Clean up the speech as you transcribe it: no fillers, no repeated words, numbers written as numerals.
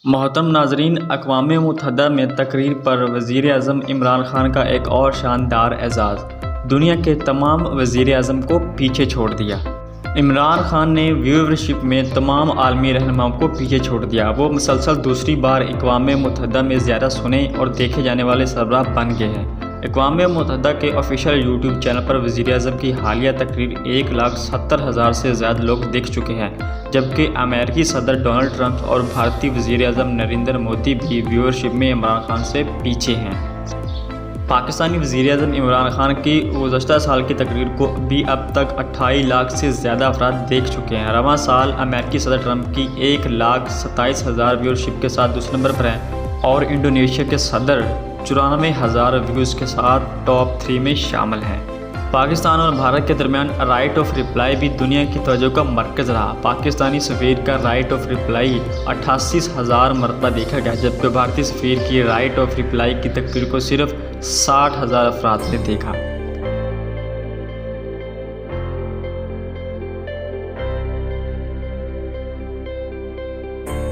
محترم ناظرین، اقوام متحدہ میں تقریر پر وزیر اعظم عمران خان کا ایک اور شاندار اعزاز، دنیا کے تمام وزیر اعظم کو پیچھے چھوڑ دیا۔ عمران خان نے ویورشپ میں تمام عالمی رہنماؤں کو پیچھے چھوڑ دیا۔ وہ مسلسل دوسری بار اقوام متحدہ میں زیادہ سنے اور دیکھے جانے والے سربراہ بن گئے ہیں۔ اقوام متحدہ کے آفیشیل یوٹیوب چینل پر وزیر اعظم کی حالیہ تقریر 1,70,000 سے زیادہ لوگ دیکھ چکے ہیں، جبکہ امریکی صدر ڈونلڈ ٹرمپ اور بھارتی وزیر اعظم نریندر مودی بھی ویورشپ میں عمران خان سے پیچھے ہیں۔ پاکستانی وزیر اعظم عمران خان کی گزشتہ سال کی تقریر کو بھی اب تک 28 لاکھ سے زیادہ افراد دیکھ چکے ہیں۔ رواں سال امریکی صدر ٹرمپ کی 1,27,000 ویورشپ کے ساتھ دوسرے نمبر پر ہیں اور انڈونیشیا کے صدر 94,000 ویوز کے ساتھ ٹاپ 3 میں شامل ہیں۔ پاکستان اور بھارت کے درمیان رائٹ آف ریپلائی بھی دنیا کی توجہ کا مرکز رہا۔ پاکستانی سفیر کا رائٹ آف ریپلائی 88,000 مرتبہ دیکھا گیا، جبکہ بھارتی سفیر کی رائٹ آف ریپلائی کی تقریر کو صرف 60,000 افراد نے دیکھا۔